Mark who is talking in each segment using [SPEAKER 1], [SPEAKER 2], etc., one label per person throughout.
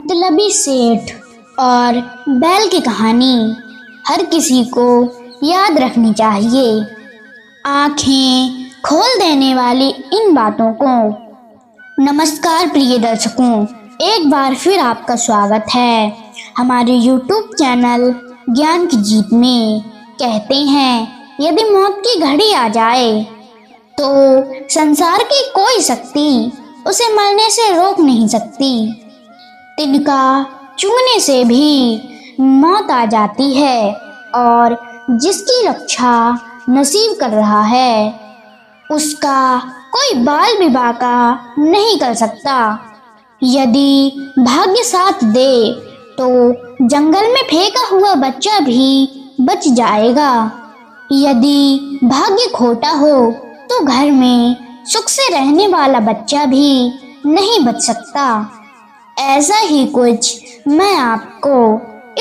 [SPEAKER 1] मतलबी सेठ और बैल की कहानी हर किसी को याद रखनी चाहिए। आंखें खोल देने वाली इन बातों को। नमस्कार प्रिय दर्शकों, एक बार फिर आपका स्वागत है हमारे YouTube चैनल ज्ञान की जीत में। कहते हैं यदि मौत की घड़ी आ जाए तो संसार की कोई शक्ति उसे मरने से रोक नहीं सकती। तिनका चुगने से भी मौत आ जाती है और जिसकी रक्षा नसीब कर रहा है उसका कोई बाल भी बांका नहीं कर सकता। यदि भाग्य साथ दे तो जंगल में फेंका हुआ बच्चा भी बच जाएगा। यदि भाग्य खोटा हो तो घर में सुख से रहने वाला बच्चा भी नहीं बच सकता। ऐसा ही कुछ मैं आपको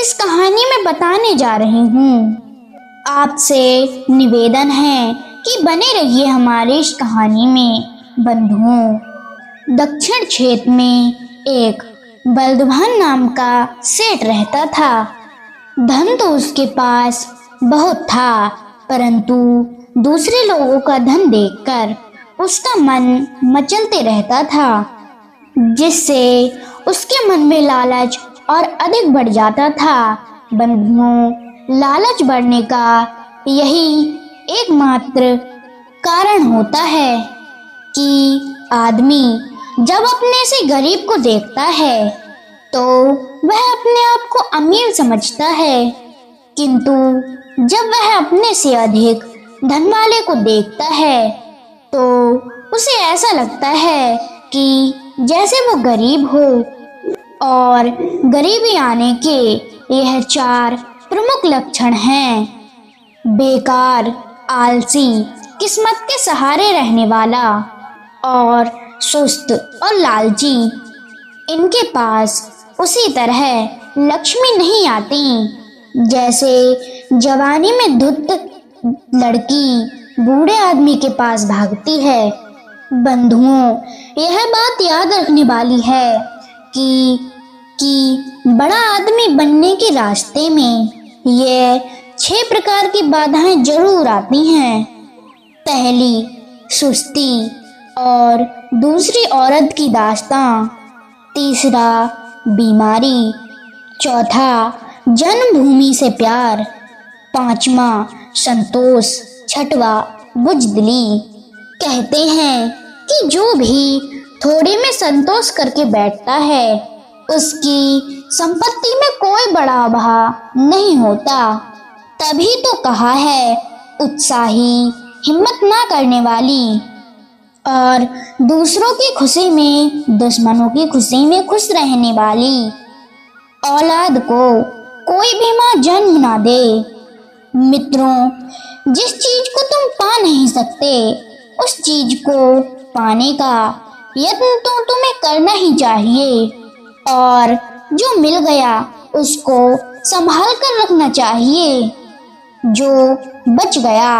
[SPEAKER 1] इस कहानी में बताने जा रही हूँ। आपसे निवेदन है कि बने रहिए हमारी इस कहानी में बंधुओं। दक्षिण क्षेत्र में एक बलदभान नाम का सेठ रहता था। धन तो उसके पास बहुत था, परंतु दूसरे लोगों का धन देखकर उसका मन मचलते रहता था, जिससे उसके मन में लालच और अधिक बढ़ जाता था। बंधुओं, लालच बढ़ने का यही एकमात्र कारण होता है कि आदमी जब अपने से गरीब को देखता है तो वह अपने आप को अमीर समझता है, किंतु जब वह अपने से अधिक धन वाले को देखता है तो उसे ऐसा लगता है कि जैसे वो गरीब हो। और गरीबी आने के यह 4 प्रमुख लक्षण हैं: बेकार, आलसी, किस्मत के सहारे रहने वाला और सुस्त और लालची। इनके पास उसी तरह लक्ष्मी नहीं आती जैसे जवानी में धुत लड़की बूढ़े आदमी के पास भागती है। बंधुओं, यह बात याद रखने वाली है कि बड़ा आदमी बनने के रास्ते में ये 6 प्रकार की बाधाएं जरूर आती हैं। पहली, सुस्ती और दूसरी औरत की दास्तां। तीसरा, बीमारी। चौथा, जन्मभूमि से प्यार। पांचवा, संतोष। छठवा, बुजदिली। कहते हैं कि जो भी थोड़े में संतोष करके बैठता है उसकी संपत्ति में कोई बड़ा अभाव नहीं होता। तभी तो कहा है, उत्साही, हिम्मत ना करने वाली और दूसरों की खुशी में दुश्मनों की खुशी में खुश रहने वाली औलाद को कोई भी माँ जन्म ना दे। मित्रों, जिस चीज को तुम पा नहीं सकते उस चीज को पाने का यत्न तो तुम्हें करना ही चाहिए, और जो मिल गया उसको संभाल कर रखना चाहिए। जो बच गया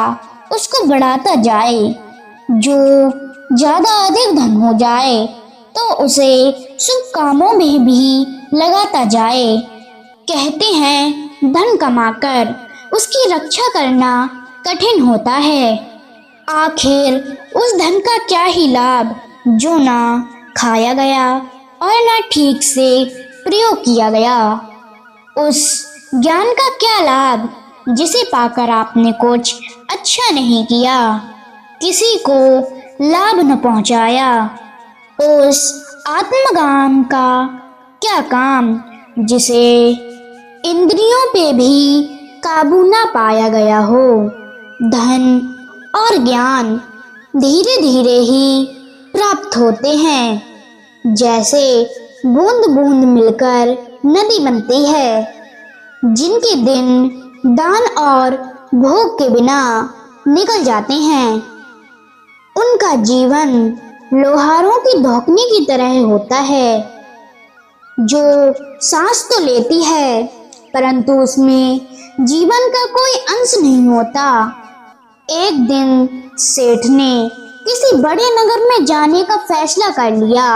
[SPEAKER 1] उसको बढ़ाता जाए। जो ज्यादा अधिक धन हो जाए तो उसे शुभ कामों में भी लगाता जाए। कहते हैं धन कमाकर उसकी रक्षा करना कठिन होता है। आखिर उस धन का क्या ही लाभ जो ना खाया गया और ना ठीक से प्रयोग किया गया। उस ज्ञान का क्या लाभ जिसे पाकर आपने कुछ अच्छा नहीं किया, किसी को लाभ न पहुंचाया। उस आत्मज्ञान का क्या काम जिसे इंद्रियों पे भी काबू ना पाया गया हो। धन और ज्ञान धीरे धीरे ही प्राप्त होते हैं, जैसे बूंद बूंद मिलकर नदी बनती है। जिनके दिन दान और भोग के बिना निकल जाते हैं उनका जीवन लोहारों की धोखनी की तरह होता है, जो सांस तो लेती है परंतु उसमें जीवन का कोई अंश नहीं होता। एक दिन सेठ ने किसी बड़े नगर में जाने का फैसला कर लिया।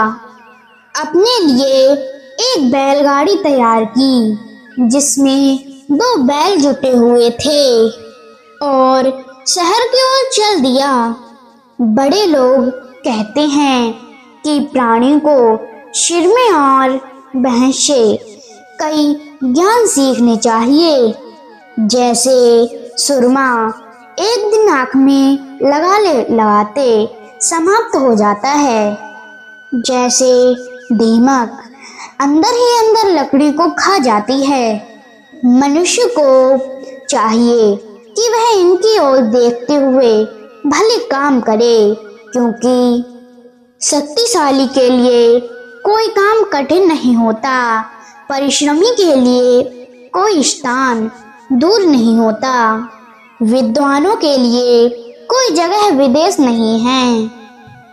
[SPEAKER 1] अपने लिए एक बैलगाड़ी तैयार की जिसमें दो बैल जुटे हुए थे और शहर की ओर चल दिया। बड़े लोग कहते हैं कि प्राणी को शिरमें और बहस से कई ज्ञान सीखने चाहिए, जैसे सुरमा एक दिन आँख में लगाते समाप्त हो जाता है, जैसे दीमक अंदर ही अंदर लकड़ी को खा जाती है। मनुष्य को चाहिए कि वह इनकी ओर देखते हुए भले काम करे, क्योंकि शक्तिशाली के लिए कोई काम कठिन नहीं होता, परिश्रमी के लिए कोई स्थान दूर नहीं होता, विद्वानों के लिए कोई जगह विदेश नहीं है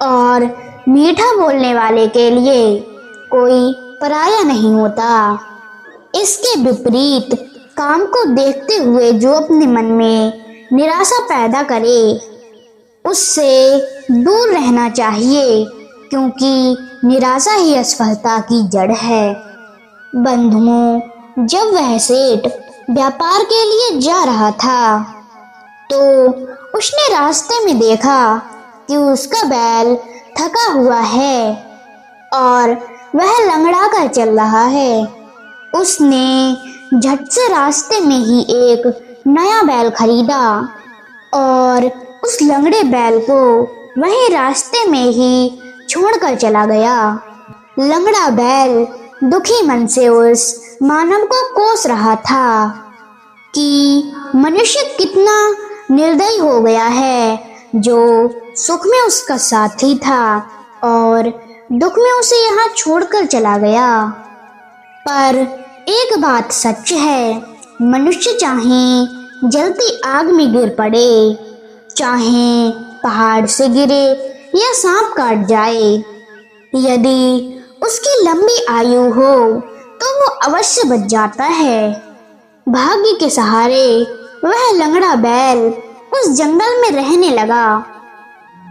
[SPEAKER 1] और मीठा बोलने वाले के लिए कोई पराया नहीं होता। इसके विपरीत काम को देखते हुए जो अपने मन में निराशा पैदा करे उससे दूर रहना चाहिए, क्योंकि निराशा ही असफलता की जड़ है। बंधुओं, जब वह सेठ व्यापार के लिए जा रहा था तो उसने रास्ते में देखा कि उसका बैल थका हुआ है और वह लंगड़ा कर चल रहा है। उसने झट से रास्ते में ही एक नया बैल खरीदा और उस लंगड़े बैल को वही रास्ते में ही छोड़कर चला गया। लंगड़ा बैल दुखी मन से उस मानव को कोस रहा था कि मनुष्य कितना निर्दयी हो गया है, जो सुख में उसका साथी था और दुख में उसे यहाँ छोड़कर चला गया। पर एक बात सच है, मनुष्य चाहे जलती आग में गिर पड़े, चाहे पहाड़ से गिरे या सांप काट जाए, यदि उसकी लंबी आयु हो तो वो अवश्य बच जाता है। भाग्य के सहारे वह लंगड़ा बैल उस जंगल में रहने लगा।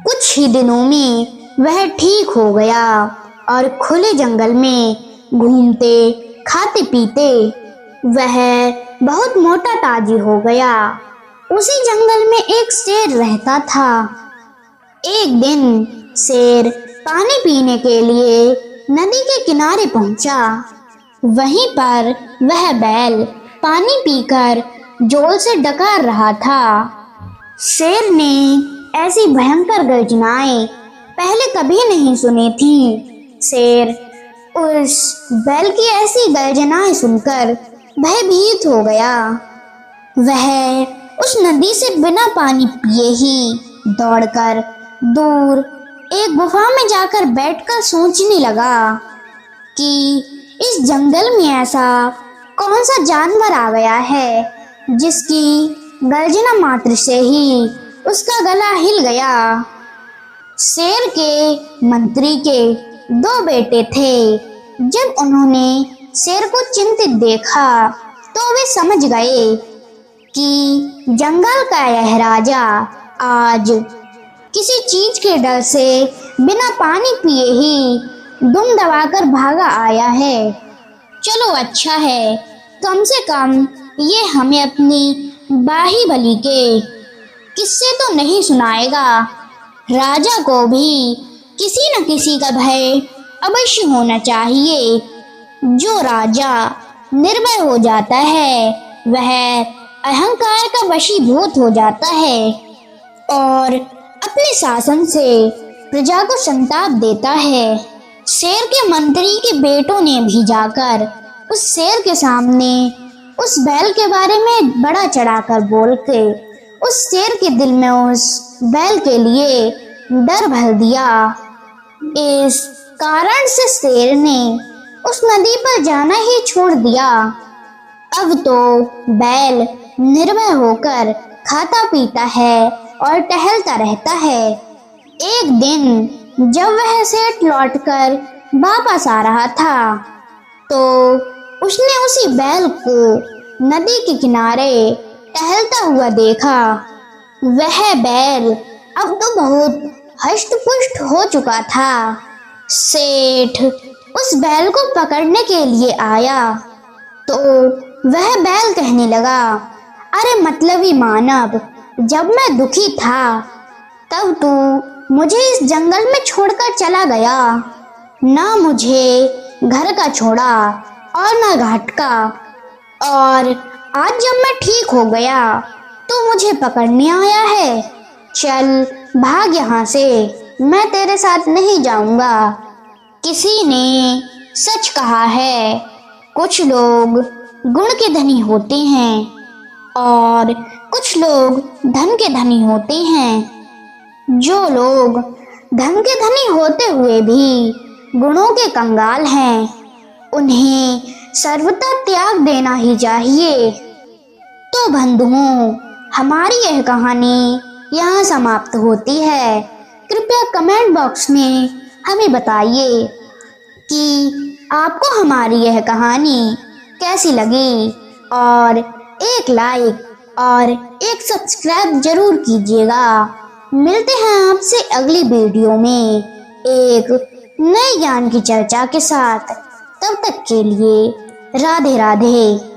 [SPEAKER 1] कुछ ही दिनों में वह ठीक हो गया और खुले जंगल में घूमते खाते पीते वह बहुत मोटा ताजी हो गया। उसी जंगल में एक शेर रहता था। एक दिन शेर पानी पीने के लिए नदी के किनारे पहुंचा। वहीं पर वह बैल पानी पीकर जोर से डकार रहा था। शेर ने ऐसी भयंकर गर्जनाएं पहले कभी नहीं सुनी थी। शेर उस बैल की ऐसी गर्जनाएं सुनकर भयभीत हो गया। वह उस नदी से बिना पानी पिए ही दौड़कर दूर एक गुफा में जाकर बैठकर सोचने लगा कि इस जंगल में ऐसा कौन सा जानवर आ गया है जिसकी गर्जना मात्र से ही उसका गला हिल गया। शेर के मंत्री के दो बेटे थे। जब उन्होंने शेर को चिंतित देखा तो वे समझ गए कि जंगल का यह राजा आज किसी चीज के डर से बिना पानी पिए ही दुम दबाकर भागा आया है। चलो अच्छा है, कम से कम ये हमें अपनी बाहुबली के किस्से तो नहीं सुनाएगा। राजा को भी किसी न किसी का भय अवश्य होना चाहिए। जो राजा निर्भय हो जाता है वह अहंकार का वशीभूत हो जाता है और अपने शासन से प्रजा को संताप देता है। शेर के मंत्री के बेटों ने भी जाकर उस शेर के सामने उस बैल के बारे में बड़ा चढ़ाकर बोल के उस शेर के दिल में उस बैल के लिए डर भर दिया। इस कारण से शेर ने उस नदी पर जाना ही छोड़ दिया। अब तो बैल निर्भय होकर खाता पीता है और टहलता रहता है। एक दिन जब वह सेठ लौटकर वापस आ रहा था तो उसने उसी बैल को नदी के किनारे टहलता हुआ देखा। वह बैल अब तो बहुत हष्ट पुष्ट हो चुका था। सेठ उस बैल को पकड़ने के लिए आया तो वह बैल कहने लगा, अरे मतलबी मानव, जब मैं दुखी था तब तू मुझे इस जंगल में छोड़कर चला गया, ना मुझे घर का छोड़ा और ना घाट का, और आज जब मैं ठीक हो गया तो मुझे पकड़ने आया है। चल भाग यहाँ से, मैं तेरे साथ नहीं जाऊंगा। किसी ने सच कहा है, कुछ लोग गुण के धनी होते हैं और कुछ लोग धन के धनी होते हैं। जो लोग धन के धनी होते हुए भी गुणों के कंगाल हैं, उन्हें सर्वथा त्याग देना ही चाहिए। तो बंधुओं, हमारी यह कहानी यहाँ समाप्त होती है। कृपया कमेंट बॉक्स में हमें बताइए कि आपको हमारी यह कहानी कैसी लगी, और एक लाइक और एक सब्सक्राइब जरूर कीजिएगा। मिलते हैं आपसे अगली वीडियो में एक नए ज्ञान की चर्चा के साथ। तब तक के लिए राधे राधे।